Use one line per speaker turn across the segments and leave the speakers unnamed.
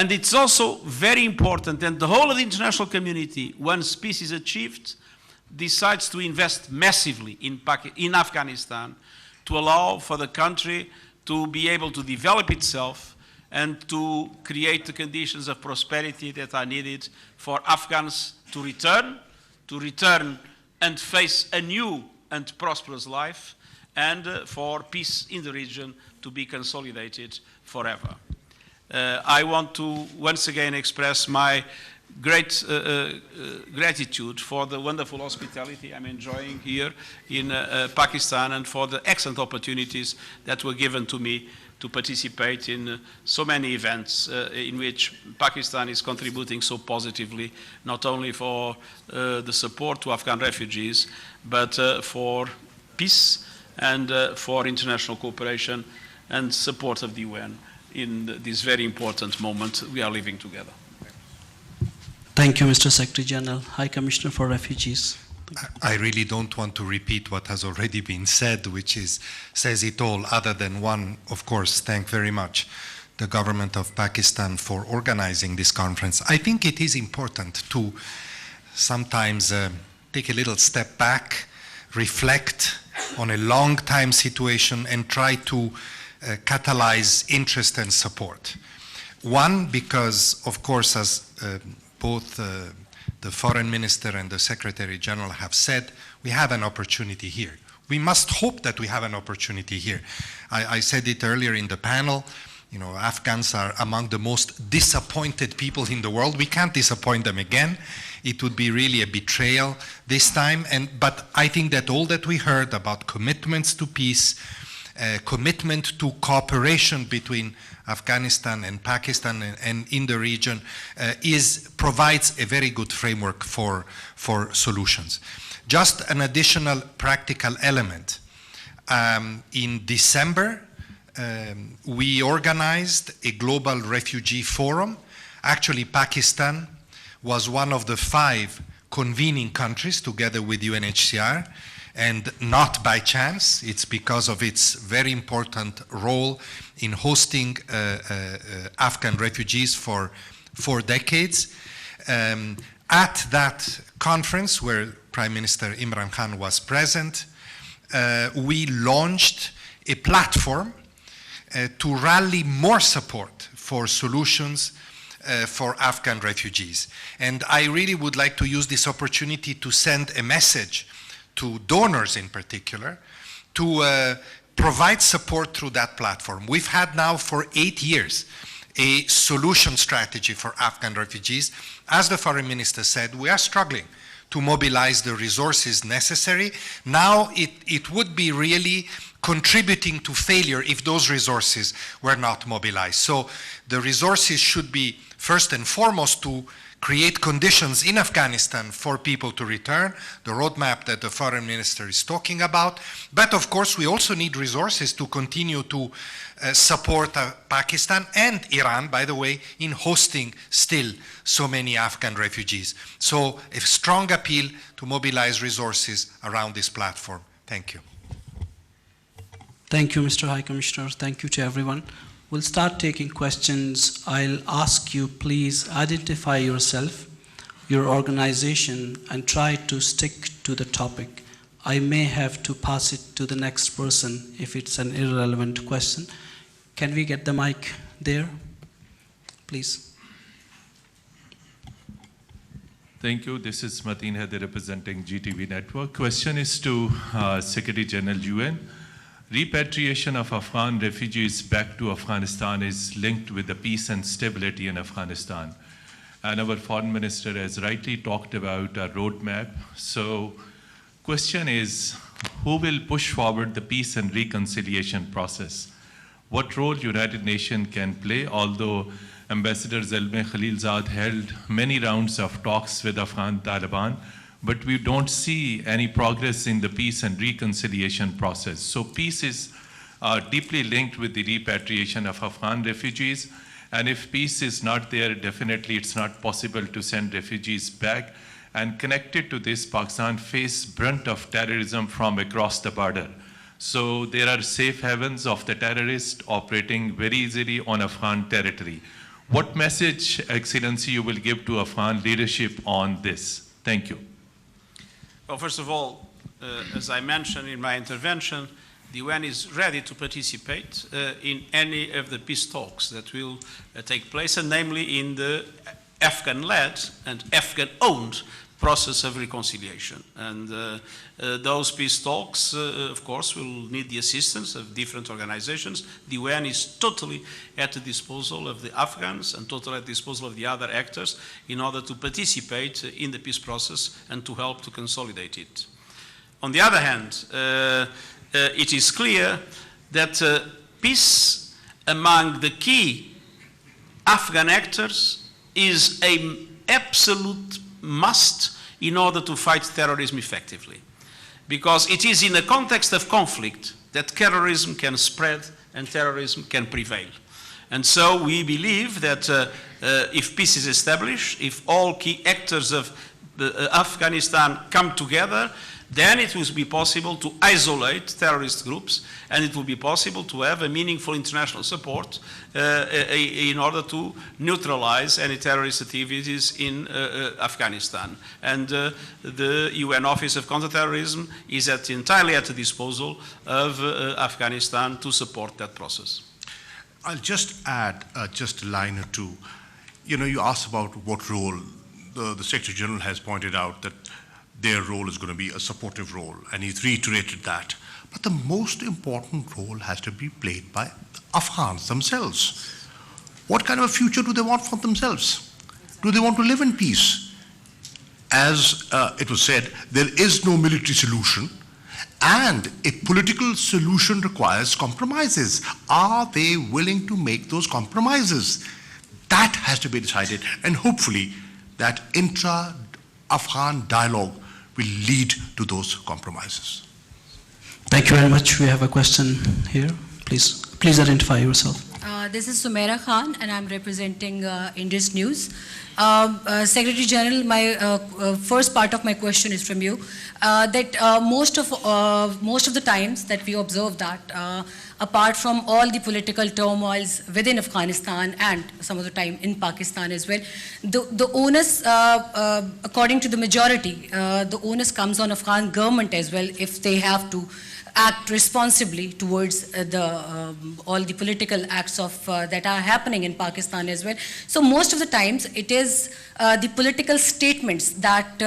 And it's also very important that the whole of the international community, once peace is achieved, decides to invest massively in Afghanistan to allow for the country to be able to develop itself and to create the conditions of prosperity that are needed for Afghans to return and face a new and prosperous life, and for peace in the region to be consolidated forever. I want to once again express my great gratitude for the wonderful hospitality I'm enjoying here in Pakistan, and for the excellent opportunities that were given to me to participate in so many events in which Pakistan is contributing so positively, not only for the support to Afghan refugees, but for peace and for international cooperation and support of the UN in this very important moment we are living together.
Thank you, Mr. Secretary General, High Commissioner for Refugees.
I really don't want to repeat what has already been said, which says it all, other than one, of course, thank very much the government of Pakistan for organizing this conference. I think it is important to sometimes take a little step back, reflect on a long time situation, and try to catalyze interest and support. One, because, of course, as both the Foreign Minister and the Secretary General have said, we have an opportunity here. We must hope that we have an opportunity here. I said it earlier in the panel, you know, Afghans are among the most disappointed people in the world. We can't disappoint them again. It would be really a betrayal this time. But I think that all that we heard about commitments to peace, commitment to cooperation between Afghanistan and Pakistan and in the region provides a very good framework for solutions. Just an additional practical element. In December, we organized a global refugee forum. Actually, Pakistan was one of the 5 convening countries together with UNHCR. And not by chance, it's because of its very important role in hosting Afghan refugees for 4 decades. At that conference, where Prime Minister Imran Khan was present, we launched a platform to rally more support for solutions for Afghan refugees. And I really would like to use this opportunity to send a message to donors in particular, to provide support through that platform. We've had now for 8 years a solution strategy for Afghan refugees. As the Foreign Minister said, we are struggling to mobilize the resources necessary. Now it would be really contributing to failure if those resources were not mobilized. So the resources should be first and foremost to create conditions in Afghanistan for people to return, the roadmap that the Foreign Minister is talking about. But of course, we also need resources to continue to support Pakistan and Iran, by the way, in hosting still so many Afghan refugees. So a strong appeal to mobilize resources around this platform. Thank you.
Thank you, Mr. High Commissioner. Thank you to everyone. We'll start taking questions. I'll ask you, please identify yourself, your organization, and try to stick to the topic. I may have to pass it to the next person if it's an irrelevant question. Can we get the mic there, please?
Thank you. This is Mateen Haider representing GTV Network. Question is to Secretary General UN. Repatriation of Afghan refugees back to Afghanistan is linked with the peace and stability in Afghanistan. And our Foreign Minister has rightly talked about a roadmap. So question is, who will push forward the peace and reconciliation process? What role United Nations can play, although Ambassador Zalmay Khalilzad held many rounds of talks with Afghan Taliban, but we don't see any progress in the peace and reconciliation process. So peace is deeply linked with the repatriation of Afghan refugees. And if peace is not there, definitely it's not possible to send refugees back. And connected to this, Pakistan faces brunt of terrorism from across the border. So there are safe havens of the terrorists operating very easily on Afghan territory. What message, Excellency, you will give to Afghan leadership on this? Thank you.
Well, first of all, as I mentioned in my intervention, the UN is ready to participate in any of the peace talks that will take place, and namely in the Afghan-led and Afghan-owned process of reconciliation. And those peace talks, of course, will need the assistance of different organizations. The UN is totally at the disposal of the Afghans and totally at the disposal of the other actors in order to participate in the peace process and to help to consolidate it. On the other hand, it is clear that peace among the key Afghan actors is an absolute must in order to fight terrorism effectively. Because it is in a context of conflict that terrorism can spread and terrorism can prevail. And so we believe that if peace is established, if all key actors of Afghanistan come together, then it will be possible to isolate terrorist groups, and it will be possible to have a meaningful international support in order to neutralize any terrorist activities in Afghanistan. And the UN Office of Counterterrorism is entirely at the disposal of Afghanistan to support that process.
I'll just add just a line or two. You know, you asked about what role. The Secretary General has pointed out that their role is going to be a supportive role, and he's reiterated that. But the most important role has to be played by the Afghans themselves. What kind of a future do they want for themselves? Do they want to live in peace? As it was said, there is no military solution, and a political solution requires compromises. Are they willing to make those compromises? That has to be decided, and hopefully that intra-Afghan dialogue will lead to those compromises.
Thank you very much. We have a question here. Please identify yourself.
This is Sumaira Khan, and I'm representing Indus News. Secretary General, my first part of my question is from you. That most of the times that we observe that apart from all the political turmoils within Afghanistan and some of the time in Pakistan as well, the onus, according to the majority, the onus comes on Afghan government as well if they have to act responsibly towards all the political acts of that are happening in Pakistan as well. So most of the times it is the political statements that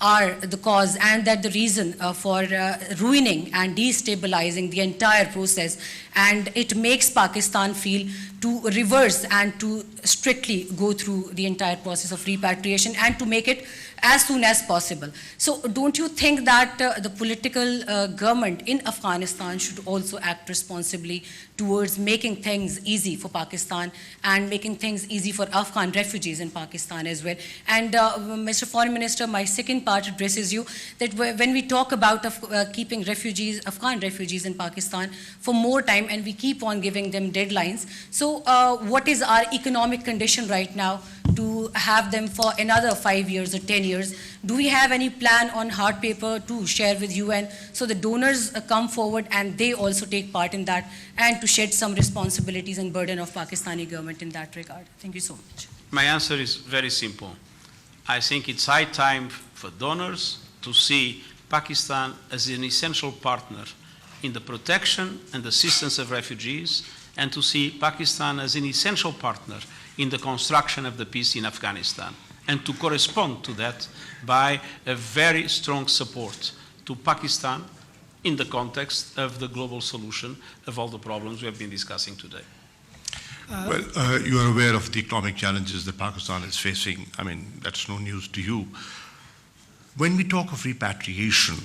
are the cause and that the reason for ruining and destabilizing the entire process, and it makes Pakistan feel to reverse and to strictly go through the entire process of repatriation and to make it as soon as possible. So don't you think that the political government in Afghanistan should also act responsibly towards making things easy for Pakistan and making things easy for Afghan refugees in Pakistan as well? And Mr. Foreign Minister, my second part addresses you that when we talk about keeping refugees, Afghan refugees in Pakistan for more time, and we keep on giving them deadlines, so what is our economic condition right now to have them for another 5 years or 10 years? Do we have any plan on hard paper to share with UN so the donors come forward and they also take part in that and to shed some responsibilities and burden of Pakistani government in that regard? Thank you so much.
My answer is very simple. I think it's high time for donors to see Pakistan as an essential partner in the protection and assistance of refugees, and to see Pakistan as an essential partner in the construction of the peace in Afghanistan, and to correspond to that by a very strong support to Pakistan in the context of the global solution of all the problems we have been discussing today.
Well, you are aware of the economic challenges that Pakistan is facing. I mean, that's no news to you. When we talk of repatriation,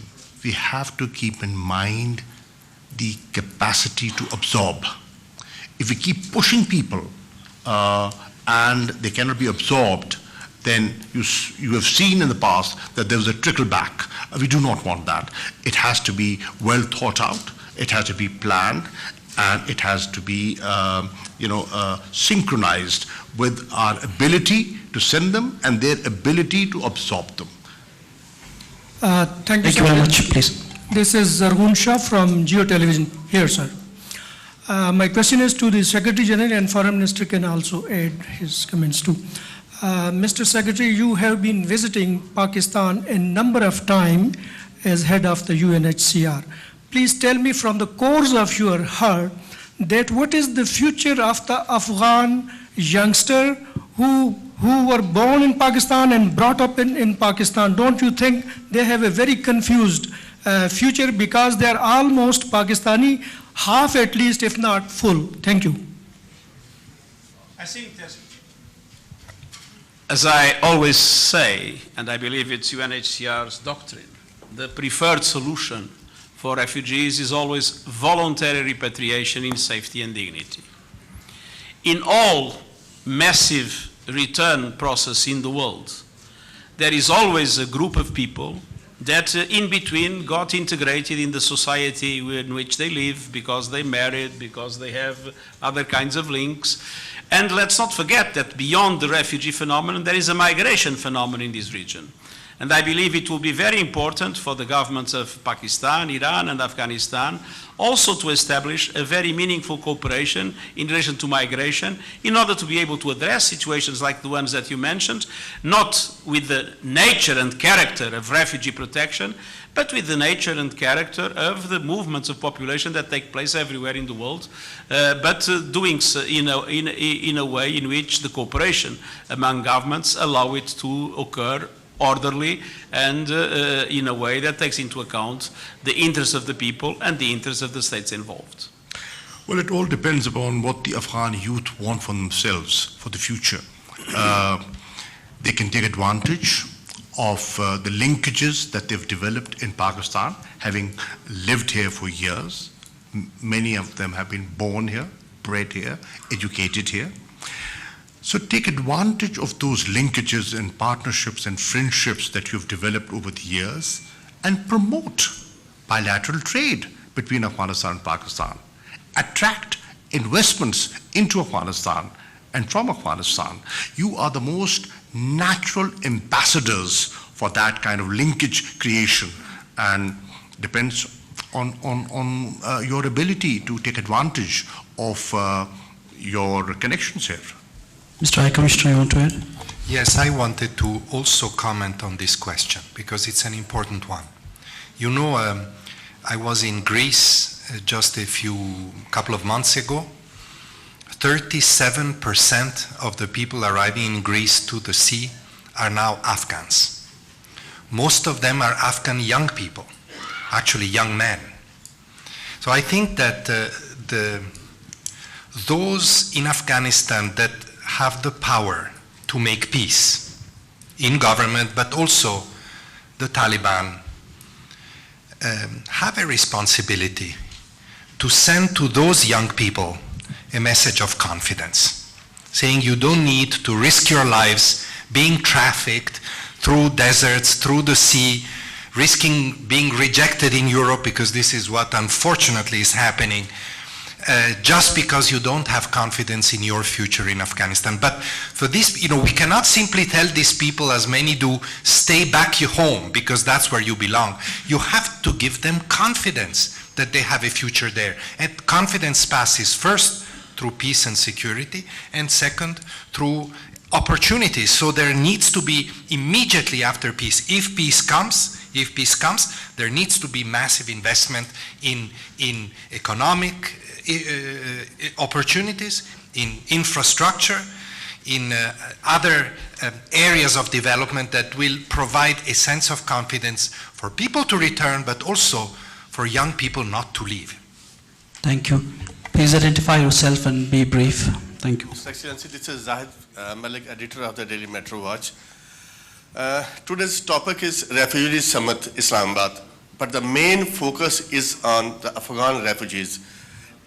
we have to keep in mind the capacity to absorb. If we keep pushing people and they cannot be absorbed, then you have seen in the past that there was a trickle back. We do not want that. It has to be well thought out, it has to be planned, and it has to be synchronized with our ability to send them and their ability to absorb them.
Thank you very much, please.
This is Zargun Shah from Geo Television here, sir. My question is to the Secretary General, and Foreign Minister can also add his comments too. Mr. Secretary, you have been visiting Pakistan a number of times as head of the UNHCR. Please tell me from the cores of your heart that what is the future of the Afghan youngster who were born in Pakistan and brought up in Pakistan? Don't you think they have a very confused future because they are almost Pakistani, half at least, if not full? Thank you.
I think that, as I always say, and I believe it's UNHCR's doctrine, the preferred solution for refugees is always voluntary repatriation in safety and dignity. In all massive return process in the world, there is always a group of people that in between got integrated in the society in which they live because they married, because they have other kinds of links. And let's not forget that beyond the refugee phenomenon, there is a migration phenomenon in this region. And I believe it will be very important for the governments of Pakistan, Iran, and Afghanistan also to establish a very meaningful cooperation in relation to migration in order to be able to address situations like the ones that you mentioned, not with the nature and character of refugee protection, but with the nature and character of the movements of population that take place everywhere in the world, but doing so in a way in which the cooperation among governments allow it to occur orderly and in a way that takes into account the interests of the people and the interests of the states involved.
Well, it all depends upon what the Afghan youth want for themselves for the future. They can take advantage of the linkages that they've developed in Pakistan, having lived here for years. Many of them have been born here, bred here, educated here. So take advantage of those linkages and partnerships and friendships that you've developed over the years and promote bilateral trade between Afghanistan and Pakistan. Attract investments into Afghanistan and from Afghanistan. You are the most natural ambassadors for that kind of linkage creation, and depends on your ability to take advantage of your connections here.
Mr. High Commissioner, you want to add?
Yes, I wanted to also comment on this question because it's an important one. You know, I was in Greece just couple of months ago. 37% of the people arriving in Greece to the sea are now Afghans. Most of them are Afghan young people, actually young men. So I think that those in Afghanistan that have the power to make peace in government, but also the Taliban, have a responsibility to send to those young people a message of confidence, saying you don't need to risk your lives being trafficked through deserts, through the sea, risking being rejected in Europe, because this is what unfortunately is happening, just because you don't have confidence in your future in Afghanistan. But for this, we cannot simply tell these people, as many do, stay back home because that's where you belong. You have to give them confidence that they have a future there. And confidence passes first through peace and security, and second, through opportunities. So there needs to be immediately after peace, if peace comes, there needs to be massive investment in economic opportunities, in infrastructure, in other areas of development that will provide a sense of confidence for people to return, but also for young people not to leave.
Thank you. Please identify yourself and be brief. Thank you.
Mr. Excellency, this is Zahid Malik, editor of the Daily Metro Watch. Today's topic is Refugee Summit, Islamabad, but the main focus is on the Afghan refugees.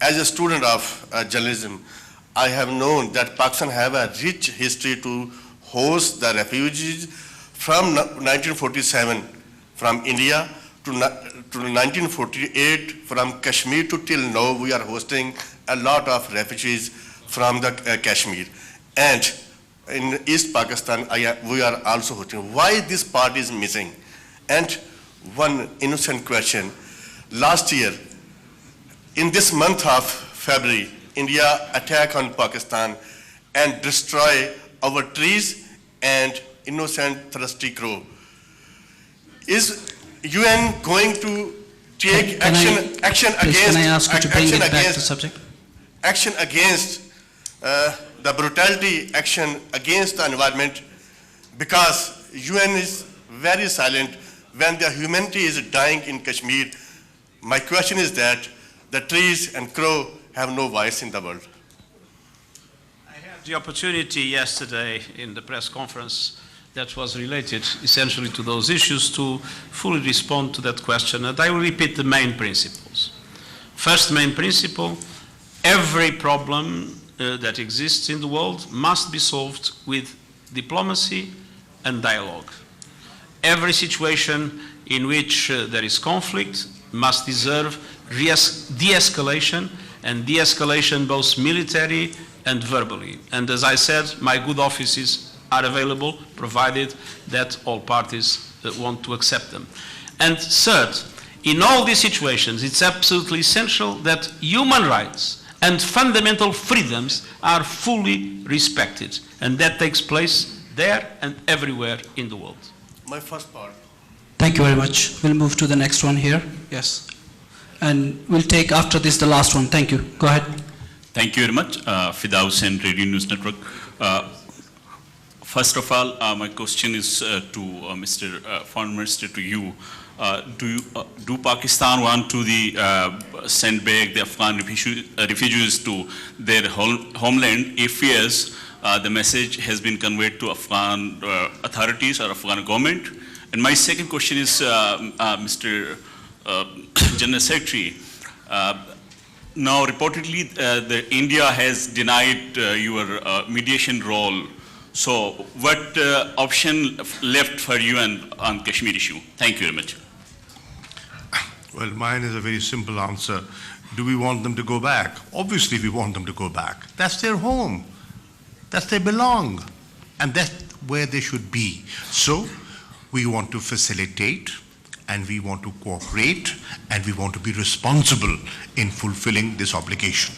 As a student of journalism, I have known that Pakistan have a rich history to host the refugees from 1947 from India to 1948 from Kashmir to till now. We are hosting a lot of refugees from the Kashmir. And in East Pakistan, we are also hosting. Why this part is missing? And one innocent question. Last year, in this month of February, India attack on Pakistan and destroy our trees and innocent thirsty crow. Is UN going to take action against the brutality action against the environment, because UN is very silent when the humanity is dying in Kashmir? My question is that the trees and crow have no voice in the world.
I had the opportunity yesterday in the press conference that was related essentially to those issues to fully respond to that question, and I will repeat the main principles. First main principle: every problem that exists in the world must be solved with diplomacy and dialogue. Every situation in which there is conflict must deserve de-escalation, and de-escalation both military and verbally. And as I said, my good offices are available, provided that all parties want to accept them. And third, in all these situations, it's absolutely essential that human rights and fundamental freedoms are fully respected, and that takes place there and everywhere in the world.
My first part.
Thank you very much. We'll move to the next one here. Yes. And we'll take after this the last one. Thank you. Go ahead.
Thank you very much. Fida Hussain, Radio News Network. First of all, my question is to Foreign Minister, to you. Do Pakistan want to send back the Afghan refugees to their homeland? If yes, the message has been conveyed to Afghan authorities or Afghan government? And my second question is, Mr. General Secretary, now reportedly India has denied your mediation role. So what option left for you on Kashmir issue? Thank you very much.
Well, mine is a very simple answer. Do we want them to go back? Obviously we want them to go back. That's their home. That's where they belong. And that's where they should be. So we want to facilitate, and we want to cooperate, and we want to be responsible in fulfilling this obligation.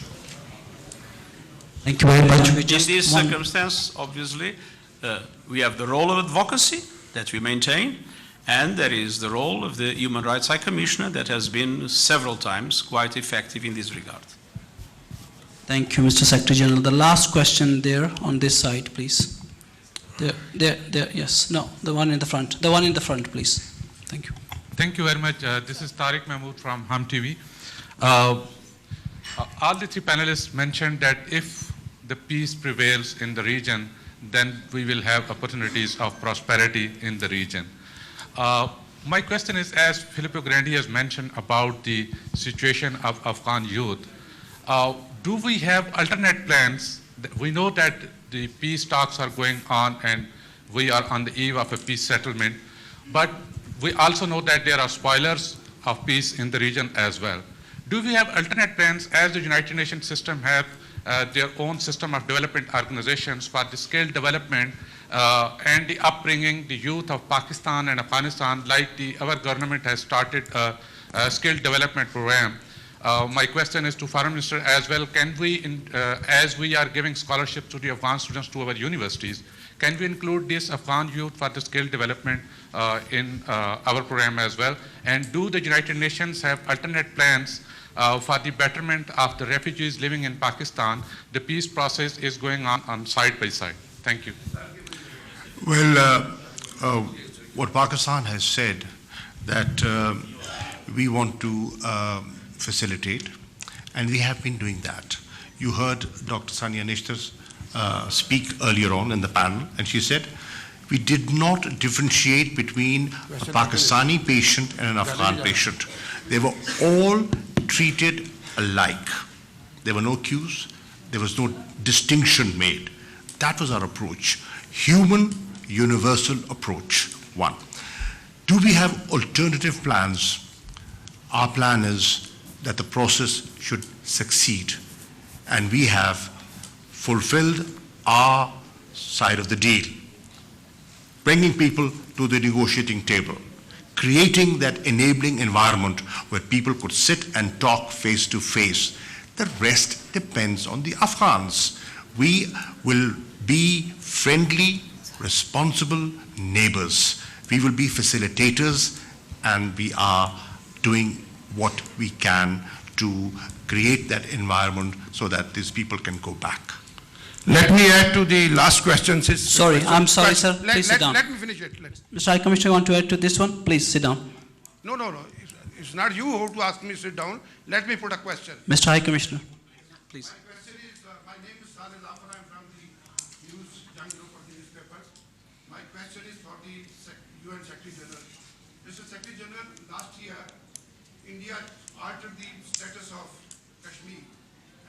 Thank you very much.
In this circumstance, obviously, we have the role of advocacy that we maintain, and there is the role of the Human Rights High Commissioner that has been several times quite effective in this regard.
Thank you, Mr. Secretary General. The last question there on this side, please. There, yes, no, the one in the front. The one in the front, please. Thank you.
Thank you very much. This is Tariq Mahmood from Hum TV. All the three panelists mentioned that if the peace prevails in the region, then we will have opportunities of prosperity in the region. My question is, as Filippo Grandi has mentioned about the situation of Afghan youth, do we have alternate plans? We know that the peace talks are going on and we are on the eve of a peace settlement, but we also know that there are spoilers of peace in the region as well. Do we have alternate plans, as the United Nations system have their own system of development organizations for the skill development and the upbringing the youth of Pakistan and Afghanistan, like our government has started a skill development program? My question is to Foreign Minister as well. Can we, as we are giving scholarships to the Afghan students to our universities, can we include this Afghan youth for the skill development in our program as well? And do the United Nations have alternate plans for the betterment of the refugees living in Pakistan? The peace process is going on side by side. Thank you.
Well, what Pakistan has said, that we want to facilitate, and we have been doing that. You heard Dr. Sania Nishtar speak earlier on in the panel, and she said, we did not differentiate between a Pakistani patient and an Afghan patient. They were all treated alike. There were no queues, there was no distinction made. That was our approach. Human, universal approach, one. Do we have alternative plans? Our plan is that the process should succeed, and we have fulfilled our side of the deal, bringing people to the negotiating table, creating that enabling environment where people could sit and talk face to face. The rest depends on the Afghans. We will be friendly, responsible neighbors. We will be facilitators, and we are doing what we can to create that environment so that these people can go back.
Let me add to the last question.
Sorry, I'm sorry, sir. Please sit down.
Let me finish it.
Mr. High Commissioner, want to add to this one? Please sit down.
No. It's not you who to ask me to sit down. Let me put a question.
Mr. High Commissioner, please.
My question is, my name is Shah Mehmood Qureshi. I'm from the news young group of the newspapers. My question is for the UN Secretary General. Mr. Secretary General, last year, India altered the status of Kashmir.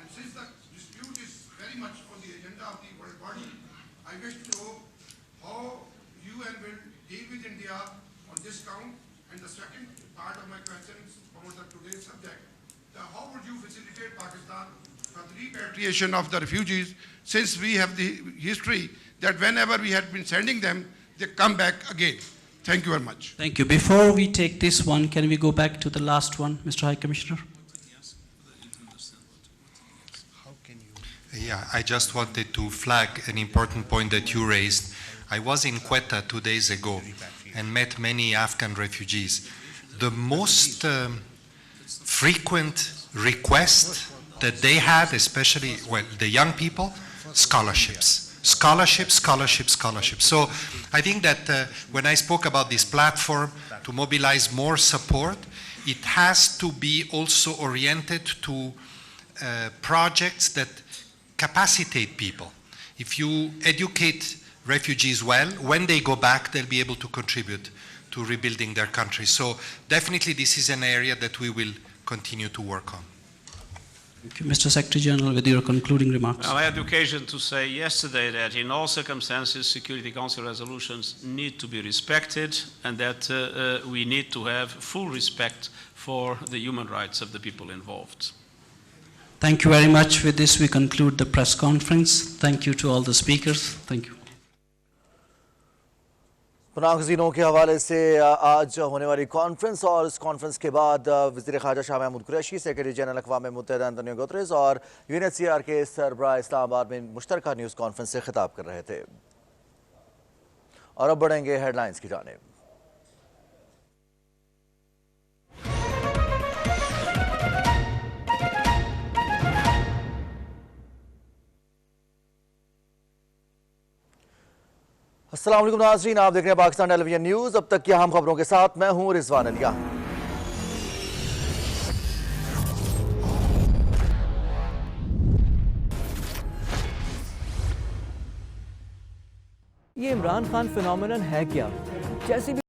And since the dispute is very much on the agenda of the world body, I wish to know how UN will deal with India on this count. And the second part of my question is about today's subject. How would you facilitate Pakistan for the repatriation of the refugees, since we have the history that whenever we had been sending them, they come back again? Thank you very much.
Thank you. Before we take this one, can we go back to the last one, Mr. High Commissioner?
Yeah, I just wanted to flag an important point that you raised. I was in Quetta 2 days ago and met many Afghan refugees. The most frequent request that they had, especially, well, the young people, scholarships. Scholarships. So I think that when I spoke about this platform to mobilize more support, it has to be also oriented to projects that capacitate people. If you educate refugees well, when they go back, they'll be able to contribute to rebuilding their country. So definitely this is an area that we will continue to work on.
Thank you. Mr. Secretary General, with your concluding remarks.
Well, I had the occasion to say yesterday that in all circumstances, Security Council resolutions need to be respected, and that we need to have full respect for the human rights of the people involved.
Thank you very much. With this, we conclude the press conference. Thank you to all the speakers. Thank you.
पनाह गज़ीनों के हवाले से आज होने वाली conference और इस conference के बाद वज़ीर ख़ारजा शाह महमूद कुरैशी, सेक्रेटरी जनरल अक़वाम मुत्तहिदा एंटोनियो गुतरेस और UNHCR के सरबराह इस्लामाबाद में मुश्तरका न्यूज़ कॉन्फ्रेंस से खिताब कर रहे थे। और अब बढ़ेंगे हेडलाइंस की जानिब। अस्सलाम वालेकुम नाज़रीन, आप देख रहे हैं पाकिस्तान टेलीविजन न्यूज़। अब तक की अहम खबरों के साथ मैं हूं रिजवान अलिया।
ये इमरान खान फिनोमेनन है क्या? जैसी